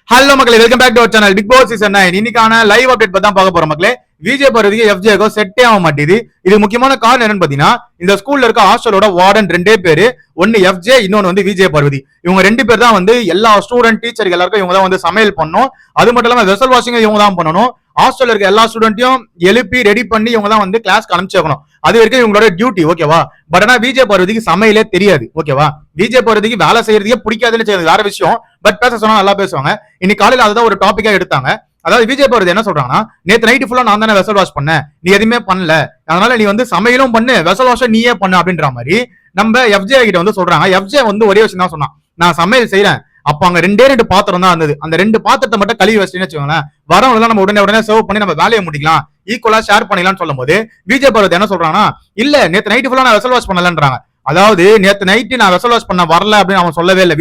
Hello மக்களே, welcome back to our channel Bigg Boss season 9. இன்னைக்கான live update பத்தி தான் பார்க்க போறோம் மக்களே. விஜய் பார்வதிக்கு எஃப்ஜேக்கோ செட்டே ஆக மாட்டேது. இது முக்கியமான காரணம் என்னன்னு பாத்தீங்கன்னா, இந்த ஸ்கூல்ல இருக்க ஹாஸ்டலோட வார்டன் ரெண்டே பேரு, ஒன்னு எஃப்ஜே, இன்னொன்னு வந்து விஜய் பார்வதி. இவங்க ரெண்டு பேர் தான் வந்து எல்லா ஸ்டூடெண்ட் டீச்சருக்கு எல்லாருக்கும் இவங்க தான் வந்து சமையல் பண்ணணும். அது மட்டும் இல்லாம வெசல் வாஷிங் இவங்க தான் பண்ணணும். ஹாஸ்டல்ல இருக்க எல்லா ஸ்டூடெண்ட்டையும் எழுப்பி ரெடி பண்ணி இவங்க தான் வந்து கிளாஸ்க்கு அனுப்பிச்சிருக்கணும். அது வரைக்கும் இவங்களோட டியூட்டி, ஓகேவா? பட் ஆனா விஜய் பார்வதிக்கு சமையலே தெரியாது, ஓகேவா? விஜய் பார்வதிக்கு வேலை செய்யறதுக்கே பிடிக்காதுன்னு செய்யறது வேற விஷயம். பட் பேச சொன்னா நல்லா பேசுவாங்க. இன்னைக்கு காலையில அதுதான் ஒரு டாபிக்கா எடுத்தாங்க. அதாவது விஜய் பார்வதி என்ன சொல்றாங்கன்னா, நேத்து நைட்டு ஃபுல்லா நான் தானே வெசல் வாஷ் பண்ணேன், நீ எதுவுமே பண்ணல, அதனால நீ வந்து சமையலும் பண்ணு, வெசல் வாஷம் நீயே பண்ணு அப்படின்ற மாதிரி நம்ம எஃப்ஜே கிட்ட வந்து சொல்றாங்க. எஃப்ஜே வந்து ஒரே விஷயம் தான் சொன்னான், நான் சமையல் செய்யறேன். அப்ப அங்க ரெண்டு பாத்திரம் தான் இருந்தது. அந்த ரெண்டு பாத்திரத்தை மட்டும் கழுவி வச்சுன்னு வச்சுக்கோங்களேன், வரவங்க நம்ம உடனே சர்வ் பண்ணி நம்ம வேலையை முடிக்கலாம், ஈக்குவலா ஷேர் பண்ணிக்கலாம்னு சொல்லும் போது விஜய் பார்வதி என்ன சொல்றாங்கன்னா, இல்ல நேத்து நைட்டு ஃபுல்லா நான் வெசல் வாஷ் பண்ணலன்றாங்க. அதாவது நேத்து நைட்டு நான் வெசல் வாஷ் பண்ண வரல அப்படின்னு அவன் சொல்லவே இல்லை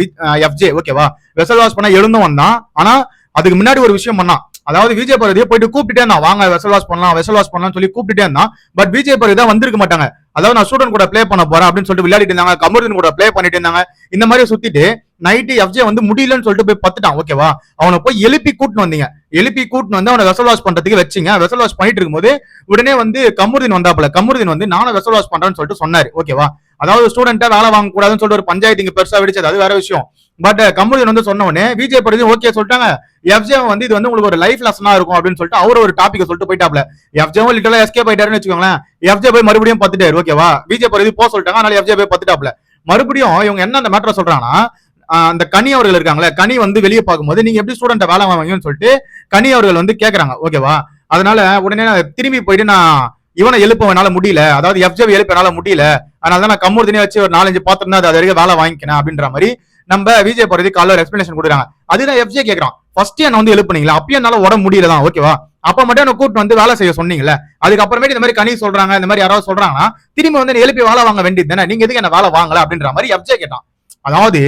எஃப்ஜே, ஓகேவா? வெசல் வாஷ் பண்ண எழுந்தும் வந்தான். ஆனா அதுக்கு முன்னாடி ஒரு விஷயம் பண்ணான். அதாவது விஜய் பார்வதியை போயிட்டு கூப்பிட்டுட்டே இருந்தான், வாங்க வெசல் வாஷ் பண்ணலாம் சொல்லி கூப்பிட்டுட்டே இருந்தான். பட் விஜய் பார்வதி தான் வந்திருக்க மாட்டாங்க. அதாவது நான் ஸ்டூடெண்ட் கூட ப்ளே பண்ண போறேன் அப்படின்னு சொல்லிட்டு விளையாடிட்டு இருந்தாங்க, கமருதீன் கூட ப்ளே பண்ணிட்டு இருந்தாங்க. இந்த மாதிரி சுத்திட்டு நைட்டு எஃப்ஜே வந்து முடியலன்னு சொல்லிட்டு போய் பத்துட்டான், ஓகேவா? அவனை போய் எழுப்பி கூட்டின்னு வந்தீங்க, எழுப்பி கூட்டின்னு வந்து அவனை வெசல் வாஷ் பண்றதுக்கு வச்சிங்க. வெசல் வாஷ் பண்ணிட்டு இருக்கும்போது உடனே வந்து கமருதீன் வந்தாப்புல. கமருதீன் வந்து நானும் வெசல் வாஷ் பண்றேன்னு சொல்லிட்டு சொன்னாரு, ஓகேவா? அதாவது ஸ்டூடெண்டா வேலை வாங்க கூடாதுன்னு சொல்லிட்டு ஒரு பஞ்சாயத்து இங்க பெருசா வெடிச்சது, அது வேற விஷயம். பட் கமருதீன் வந்து சொன்ன உடனே விஜய் பார்வதி ஓகே சொல்லிட்டாங்க. எஃப்ஜே வந்து இது வந்து உங்களுக்கு ஒரு லைஃப் லெசனா இருக்கும் அப்படின்னு சொல்லிட்டு அவர் ஒரு டாபிக் சொல்லிட்டு போயிட்டாப்ல. எஃப்ஜேவும் லிட்டரலா எஸ்கேப் ஆயிட்டாருன்னு வச்சுக்கோங்களேன். எஃப்ஜே போய் மறுபடியும் பத்துட்டாரு, ஓகேவா? விஜய் பார்வதி போக சொல்லிட்டாங்க, அதனால எஃப்ஜே போய் பத்துட்டாப்ல. மறுபடியும் இவங்க என்ன அந்த மேட்டரை சொல்றாங்கன்னா, அந்த கனி அவர்கள் இருக்காங்களே, கனி வந்து வெளியே பார்க்கும்போது நீங்க எப்படி ஸ்டூடெண்ட் வேலை வாங்குவீங்கன்னு சொல்லிட்டு கனி அவர்கள் வந்து கேக்குறாங்க, ஓகேவா? அதனால உடனே திரும்பி போயிட்டு நான் இவனை எழுப்ப என்னால முடியல, அதாவது எஃப்ஜே எழுப்ப என்னால முடியல, அதனால நான் கமருதீனே வச்சு ஒரு 4-5 பாத்திரம் தான் அது வரைக்கும் வேலை வாங்கிக்கிறேன் அப்படின்ற மாதிரி நம்ம விஜய் பார்வதி காலைல ஒரு எக்ஸ்பிளேஷன் கொடுக்குறாங்க. அதுதான் எஃப்ஜே கேட்கறான், ஃபர்ஸ்ட் என்ன வந்து எழுப்புனீங்களா, அப்பயும் என்னால உடம்பு முடியல தான், ஓகேவா? அப்ப மட்டும் என்ன கூட்டு வந்து வேலை செய்ய சொன்னீங்கல்ல, அதுக்கப்புறமேட்டு இந்த மாதிரி கனி சொல்றாங்க, இந்த மாதிரி யாராவது சொல்றாங்கன்னா திரும்பி வந்து எழுப்பி வேலை வாங்க வேண்டியது தானே, நீங்க எதுக்கு என்ன வேலை வாங்கல அப்படின்ற மாதிரி எஃப்ஜே கேட்டான். அதாவது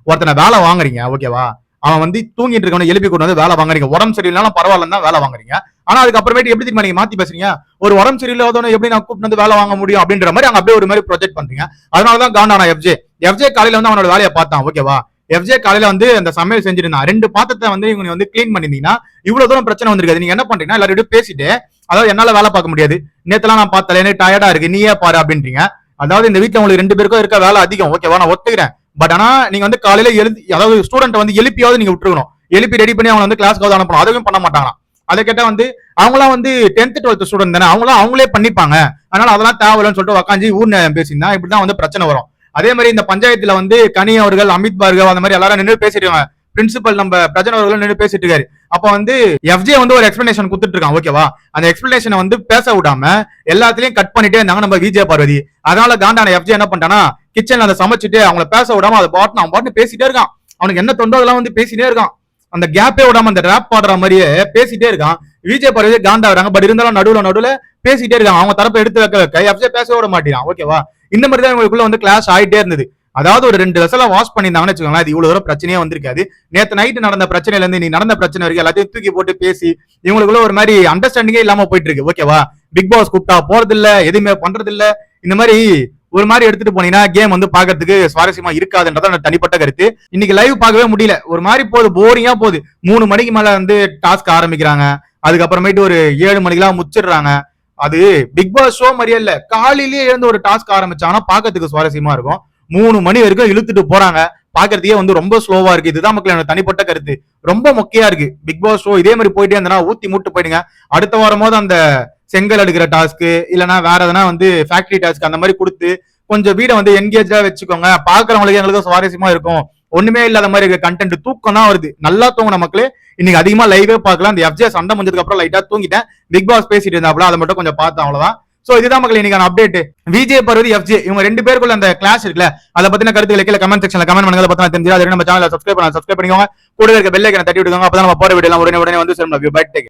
ஒருத்தனை வேலை வாங்குறீங்க, ஓகேவா? அவன் வந்து தூங்கிட்டு இருக்கவன எழுப்பி கொண்டு வந்து வேலை வாங்குறீங்க, உடம்பு சரியில்லைனாலும் பரவாயில்லன்னு தான் வேலை வாங்குறீங்க. ஆனா அதுக்கப்புறமேட்டு எப்படி தெரியுமா நீங்க மாத்தி பேசுறீங்க, ஒரு உடம்பு சரியில்லாதவன எப்படி நான் கூப்பிட்டு வந்து வேலை வாங்க முடியும் அப்படின்ற மாதிரி அங்க அப்படியே ஒரு மாதிரி ப்ரொஜெக்ட் பண்றீங்க. அதனாலதான் காண்டானா எஃப்ஜே காலையில வந்து அவனோட வேலையை பார்த்தான், ஓகேவா? எஃப்ஜே காலையில வந்து அந்த சமையல் செஞ்சிருந்தான். 2 பாத்திரத்தை வந்து இவங்க வந்து கிளீன் பண்ணிருந்தீங்கன்னா இவ்வளவு தூரம் பிரச்சனை வந்திருக்காது. நீங்க என்ன பண்றீங்கன்னா எல்லாரும் பேசிட்டு, அதாவது என்னால வேலை பார்க்க முடியாது, நேத்தெல்லாம் நான் பார்த்தல, எனக்கு டயர்டா இருக்கு, நீயே பாரு அப்படின்றீங்க. அதாவது இந்த வீட்டுல உங்களுக்கு 2 பேருக்கும் இருக்க வேலை அதிகம், ஓகேவா? நான் ஒத்துக்கிறேன். பட் ஆனா நீங்க வந்து காலையில அதாவது ஸ்டூடெண்ட் வந்து எழுப்பியாவது நீங்க விட்டுருக்கணும், எழுப்பி ரெடி பண்ணி அவங்க வந்து கிளாஸ்க்கு அனுப்பணும். அதுவும் பண்ண மாட்டாங்க. அதை கேட்டா வந்து அவங்களாம் வந்து 10th 12th ஸ்டூடெண்ட் தானே, அவங்களே பண்ணிப்பாங்க, அதனால அதெல்லாம் தேவையில்லைன்னு சொல்லிட்டு உட்காந்து ஊர் பேசியிருந்தா இப்படிதான் வந்து பிரச்சனை வரும். அதே மாதிரி இந்த பஞ்சாயத்துல வந்து கனி அவர்கள், அமித் பார்கவ், அந்த மாதிரி எல்லாரும் நின்று பேசிட்டு, பிரின்சிபல் நம்ம பிரஜன் அவர்கள் நின்று பேசிட்டு இருக்காரு. அப்ப வந்து எஃப்ஜே வந்து ஒரு எக்ஸ்பிளனேஷன் கொடுத்துட்டு இருக்கான், ஓகேவா? அந்த எக்ஸ்பிளனேஷனை வந்து பேச விடாம எல்லாத்துலயும் கட் பண்ணிட்டே இருந்தாங்க நம்ம விஜய் பார்வதி. அதனால காண்டான எஃப்ஜே என்ன பண்ணிட்டானா, கிச்சன்ல அதை சமைச்சிட்டு அவங்கள பேச விடாம அதை பாட்டு பேசிட்டே இருக்கான். அவனுக்கு என்ன தொண்டோ அதெல்லாம் வந்து பேசிட்டே இருக்கான். அந்த கேப்பே விடாம அந்த ரேப் பாடுற மாதிரியே பேசிட்டே இருக்கான். விஜய் பார்வதி காண்டா வராங்க. பட் இருந்தாலும் நடுவுல பேசிட்டே இருக்காங்க. அவங்க தரப்பை எடுத்து வைக்க எஃப்ஜே பேச விட மாட்டான், ஓகேவா? இந்த மாதிரி தான் இவங்களுக்குள்ள வந்து கிளாஸ் ஆயிட்டே இருந்தது. அதாவது ஒரு 2 வெசலா வாஷ் பண்ணியிருந்தாங்கன்னு வச்சுக்கோங்களேன், இது இவ்வளவு தூரம் பிரச்சனையே வந்திருக்காது. நேத்து நைட்டு நடந்த பிரச்சனையில இருந்து நீ நடந்த பிரச்சனை வரைக்கும் எல்லாத்தையும் தூக்கி போட்டு பேசி இவங்களுக்குள்ள ஒரு மாதிரி அண்டர்ஸ்டாண்டிங்கே இல்லாம போயிட்டு இருக்கு, ஓகேவா? பிக் பாஸ் கூப்பிட்டா போறது இல்ல, எதுவுமே பண்றது இல்ல. இந்த மாதிரி ஒரு மாதிரி எடுத்துட்டு போனீங்கன்னா கேம் வந்து பாக்குறதுக்கு சுவாரஸ்யமா இருக்காதுன்றத தனிப்பட்ட கருத்து. இன்னைக்கு லைவ் பார்க்கவே முடியல, ஒரு மாதிரி போகுது, போரிங்கா போகுது. 3 மணிக்கு மேல வந்து டாஸ்க் ஆரம்பிக்கிறாங்க, அதுக்கப்புறமேட்டு ஒரு 7 மணிக்கெல்லாம் முடிச்சிடுறாங்க. அது பிக் பாஸ் ஷோ மாதிரியே இல்ல, காலையிலேயே எழுந்து ஒரு டாஸ்க் ஆரம்பிச்சாங்கன்னா பாக்கிறதுக்கு சுவாரஸ்யமா இருக்கும். 3 மணி வரைக்கும் இழுத்துட்டு போறாங்க, பாக்குறதுக்கே வந்து ரொம்ப ஸ்லோவா இருக்கு. இதுதான் மக்கள் எனக்கு தனிப்பட்ட கருத்து, ரொம்ப மொக்கையா இருக்கு பிக் பாஸ் ஷோ. இதே மாதிரி போயிட்டே இருந்தா ஊத்தி மூட்டு போயிடுங்க. அடுத்த வாரமோது அந்த செங்கல் எடுக்கிற டாஸ்க், இல்லைன்னா வேற எதனா வந்து ஃபேக்டரி டாஸ்க் அந்த மாதிரி கொடுத்து கொஞ்சம் வீடை வந்து என்கேஜா வச்சுக்கோங்க, பாக்குறவங்களுக்கு எங்களுக்கு சுவாரஸ்யமா இருக்கும். ஒண்ணுமே இல்லாத மாதிரி இருக்க கண்டென்ட், தூக்கம் தான் வருது. நல்லா தூங்கின மக்களே இன்னைக்கு அதிகமா லைவே பார்க்கலாம். அந்த எஃப்ஜே சண்டை முடிஞ்சதுக்கு அப்புறம் லைட்டா தூங்கிட்டேன், பிக் பாஸ் பேசிட்டு இருந்தாப்ல, அதை மட்டும் கொஞ்சம் பார்த்தேன், அவ்வளவுதான். சோ இதுதான் மக்கள் இன்னைக்கான அப்டேட். விஜய் பார்வதி எஃப்ஜே இவங்க 2 பேருக்குள்ள அந்த கிளாஸ் இருக்குல்ல, அதை பத்தின கருத்துக்களை கீழே கமெண்ட் செக்ஷன்ல கமெண்ட் பண்ணுங்க. பத்தின தெரிஞ்சா நம்ம சேனலை சப்ஸ்கிரைப் பண்ணிக்கோங்க, கூட இருக்க பெல் ஐகானை தட்டி விடுங்க. அப்பதான் நம்ம போற வீடியோ எல்லாம் உடனே வந்து சேரும். Bye take.